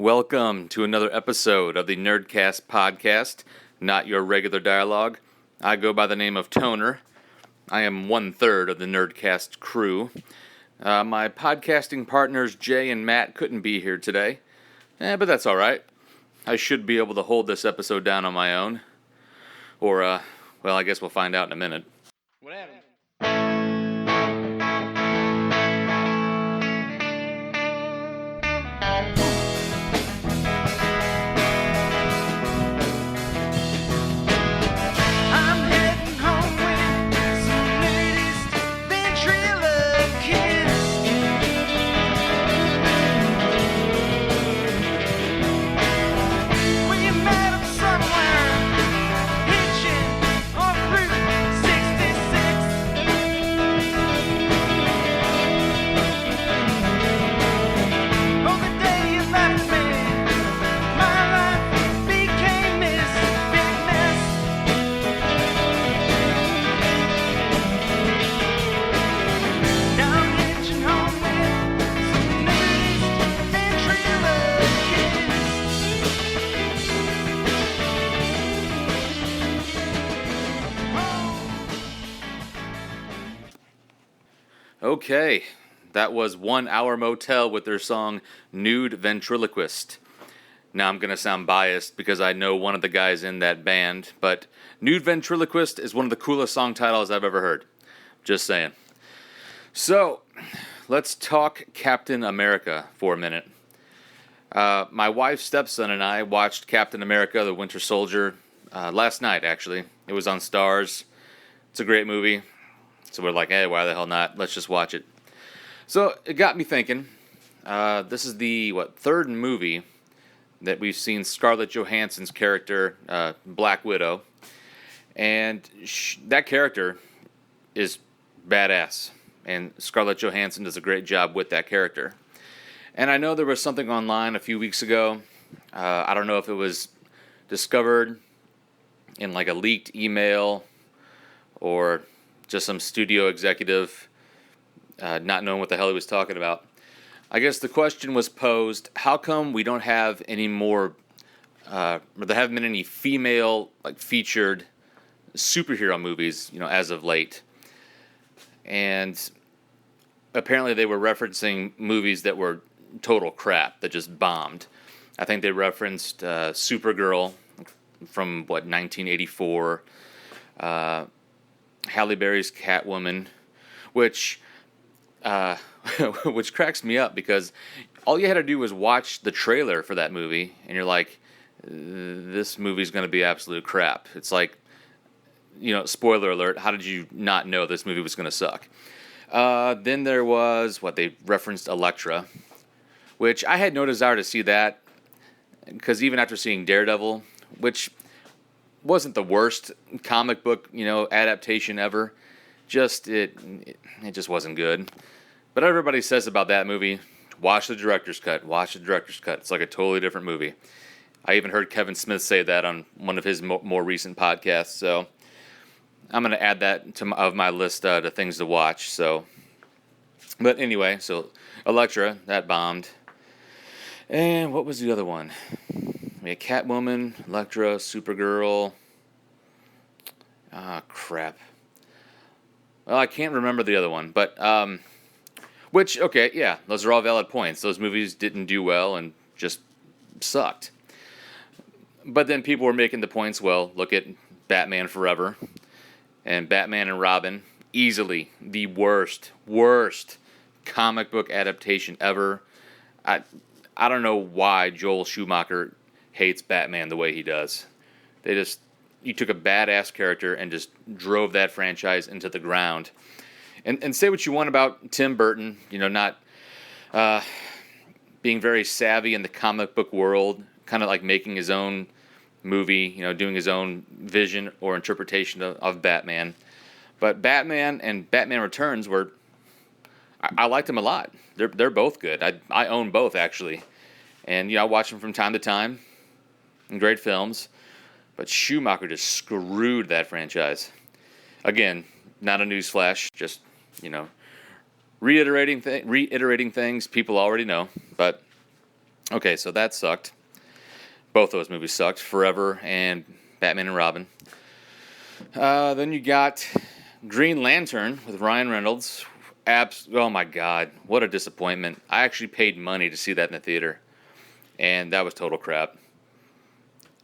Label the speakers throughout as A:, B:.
A: Welcome to another episode of the Nerdcast podcast, not your regular dialogue. I go by the name of Toner. I am 1/3 of the Nerdcast crew. My podcasting partners Jay and Matt couldn't be here today, but that's all right. I should be able to hold this episode down on my own. Or, well, I guess we'll find out in a minute.
B: What happened? I'm heading home with some latest ventriloquist. We met him somewhere, hitching off Route 66. On the day you left me, my life became this big mess. Now I'm hitching home with some latest ventriloquist.
A: Okay, that was 1 Hour Motel with their song Nude Ventriloquist. Now I'm going to sound biased because I know one of the guys in that band, but Nude Ventriloquist is one of the coolest song titles I've ever heard. Just saying. So, let's talk Captain America for a minute. My wife's stepson and I watched Captain America, the Winter Soldier, last night, actually. It was on Stars. It's a great movie. So we're like, hey, why the hell not? Let's just watch it. So it got me thinking. This is the, third movie that we've seen Scarlett Johansson's character, Black Widow. And that character is badass. And Scarlett Johansson does a great job with that character. And I know there was something online a few weeks ago. I don't know if it was discovered in like a leaked email or just some studio executive not knowing what the hell he was talking about. I guess the question was posed, how come we don't have any more, or there haven't been any female featured superhero movies, as of late. And apparently they were referencing movies that were total crap, that just bombed. I think they referenced Supergirl from, 1984, Halle Berry's Catwoman, which cracks me up because all you had to do was watch the trailer for that movie, and you're like, this movie's going to be absolute crap. It's like, spoiler alert, how did you not know this movie was going to suck? Then there was, they referenced Elektra, which I had no desire to see that, because even after seeing Daredevil, which wasn't the worst comic book, adaptation ever. It just wasn't good. But everybody says about that movie, watch the director's cut. It's like a totally different movie. I even heard Kevin Smith say that on one of his more recent podcasts. So I'm going to add that to my list to things to watch. So, but anyway, so Elektra, that bombed. And what was the other one? We had Catwoman, Elektra, Supergirl. Crap. Well, I can't remember the other one, but, those are all valid points. Those movies didn't do well and just sucked. But then people were making the points, look at Batman Forever and Batman and Robin. Easily the worst comic book adaptation ever. I don't know why Joel Schumacher hates Batman the way he does. You took a badass character and just drove that franchise into the ground. And say what you want about Tim Burton, not being very savvy in the comic book world, kind of like making his own movie, doing his own vision or interpretation of Batman. But Batman and Batman Returns I liked them a lot. They're both good. I own both, actually. And, I watch them from time to time. Great films. But Schumacher just screwed that franchise. Again, not a newsflash, just, reiterating things people already know. But Okay, so that sucked. Both those movies sucked. Forever and Batman and Robin. Then you got Green Lantern with Ryan Reynolds. Oh my God, what a disappointment. I actually paid money to see that in the theater, and that was total crap.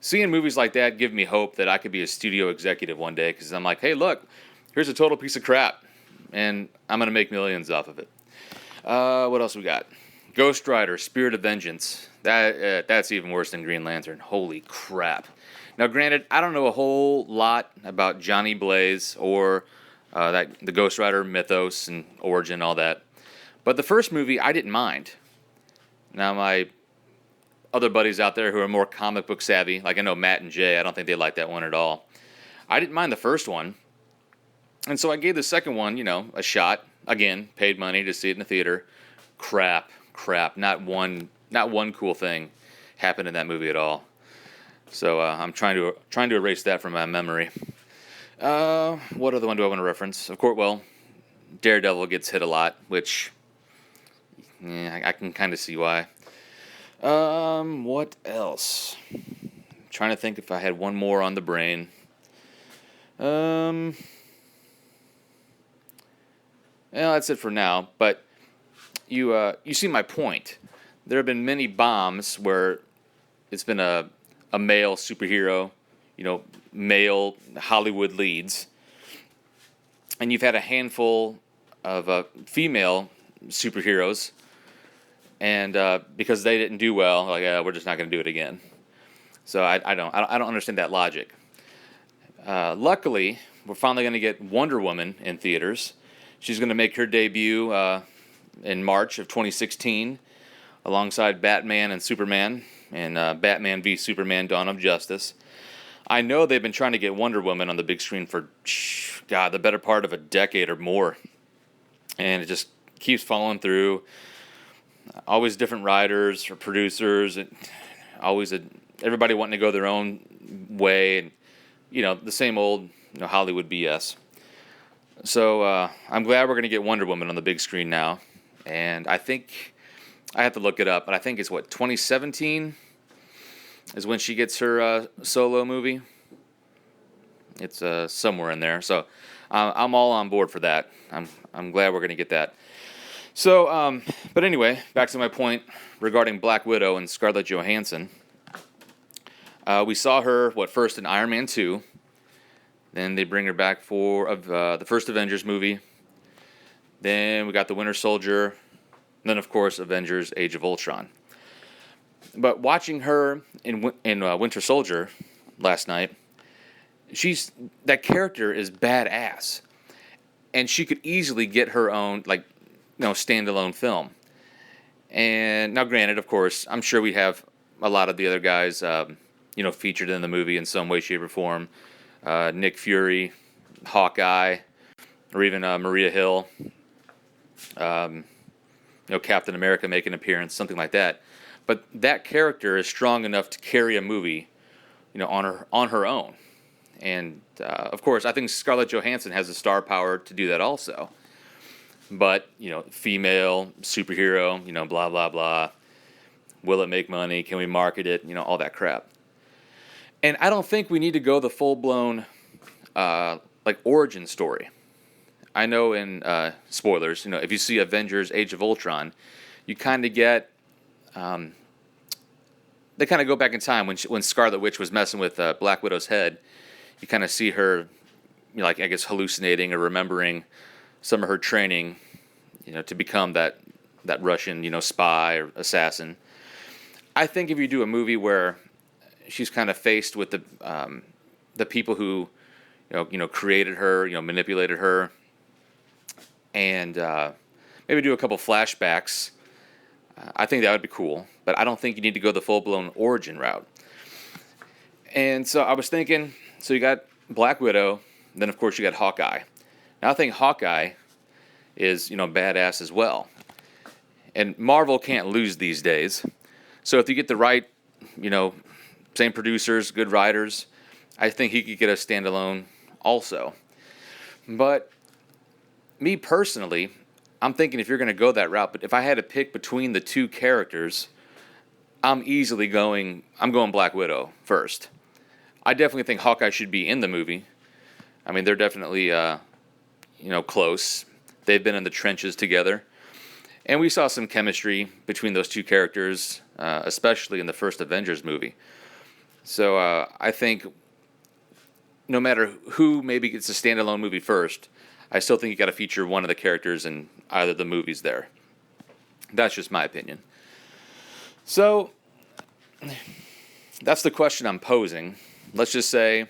A: Seeing movies like that give me hope that I could be a studio executive one day, because I'm like, hey, look, here's a total piece of crap, and I'm going to make millions off of it. What else we got? Ghost Rider, Spirit of Vengeance. That's even worse than Green Lantern. Holy crap. Now, granted, I don't know a whole lot about Johnny Blaze or the Ghost Rider mythos and origin, all that. But the first movie, I didn't mind. Now, my other buddies out there who are more comic book savvy, like I know Matt and Jay, I don't think they like that one at all. I didn't mind the first one. And so I gave the second one, a shot. Again, paid money to see it in the theater. Crap. Not one cool thing happened in that movie at all. So I'm trying to erase that from my memory. What other one do I want to reference? Of course, well, Daredevil gets hit a lot, which I can kind of see why. What else? I'm trying to think if I had one more on the brain. Well, that's it for now. But you see my point. There have been many bombs where it's been a male superhero, male Hollywood leads, and you've had a handful of female superheroes, and because they didn't do well, like we're just not going to do it again. So I don't understand that logic. Luckily, we're finally going to get Wonder Woman in theaters. She's going to make her debut in March of 2016, alongside Batman and Superman in Batman v Superman: Dawn of Justice. I know they've been trying to get Wonder Woman on the big screen for, the better part of a decade or more. And it just keeps falling through. Always different writers or producers. And always everybody wanting to go their own way. And, the same old Hollywood BS. So I'm glad we're going to get Wonder Woman on the big screen now. And I think, I have to look it up, but I think it's 2017 is when she gets her solo movie. It's somewhere in there. So I'm all on board for that. I'm glad we're going to get that. So, but anyway, back to my point regarding Black Widow and Scarlett Johansson. We saw her, first in Iron Man 2. Then they bring her back for the first Avengers movie. Then we got the Winter Soldier. And then, of course, Avengers Age of Ultron. But watching her in Winter Soldier last night, that character is badass. And she could easily get her own, standalone film. And now, granted, of course, I'm sure we have a lot of the other guys, featured in the movie in some way, shape, or form. Nick Fury, Hawkeye, or even Maria Hill. Captain America make an appearance, something like that. But that character is strong enough to carry a movie, on her own. And of course, I think Scarlett Johansson has the star power to do that also. But female superhero, blah blah blah. Will it make money? Can we market it? All that crap. And I don't think we need to go the full blown origin story. I know in spoilers, if you see Avengers Age of Ultron, you kind of get, they kind of go back in time when Scarlet Witch was messing with Black Widow's head. You kind of see her, hallucinating or remembering some of her training, to become that Russian, spy or assassin. I think if you do a movie where she's kind of faced with the people who, created her, manipulated her, and maybe do a couple flashbacks, I think that would be cool. But I don't think you need to go the full-blown origin route. And so I was thinking, so you got Black Widow, then of course you got Hawkeye. Now I think Hawkeye is, badass as well. And Marvel can't lose these days. So if you get the right, same producers, good writers, I think he could get a standalone also. But me personally, I'm thinking if you're going to go that route, but if I had to pick between the two characters, I'm going Black Widow first. I definitely think Hawkeye should be in the movie. I mean, they're definitely, close. They've been in the trenches together. And we saw some chemistry between those two characters, especially in the first Avengers movie. So I think no matter who maybe gets a standalone movie first, I still think you got to feature one of the characters in either of the movies there. That's just my opinion. So that's the question I'm posing. Let's just say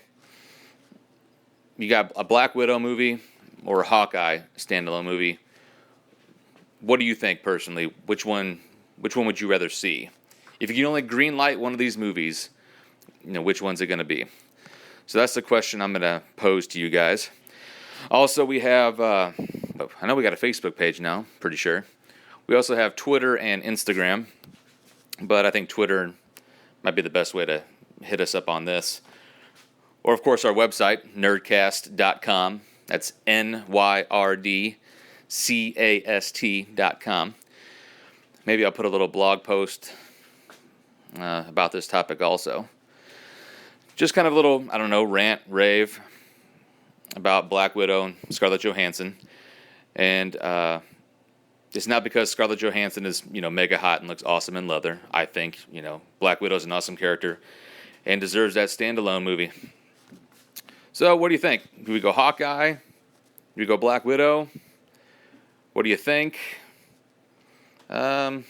A: you got a Black Widow movie or a Hawkeye standalone movie. What do you think personally? Which one would you rather see? If you can only green light one of these movies, which one's it going to be? So that's the question I'm going to pose to you guys. Also, we have, I know we got a Facebook page now, pretty sure. We also have Twitter and Instagram, but I think Twitter might be the best way to hit us up on this. Or, of course, our website, nerdcast.com. That's NYRDCAST.com. Maybe I'll put a little blog post about this topic also. Just kind of a little, rant, rave about Black Widow and Scarlett Johansson. And it's not because Scarlett Johansson is, mega hot and looks awesome in leather. I think, Black Widow's an awesome character and deserves that standalone movie. So what do you think? Do we go Hawkeye? Do we go Black Widow? What do you think? Thoughts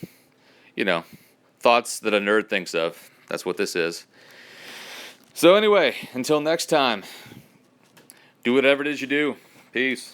A: that a nerd thinks of. That's what this is. So anyway, until next time, do whatever it is you do. Peace.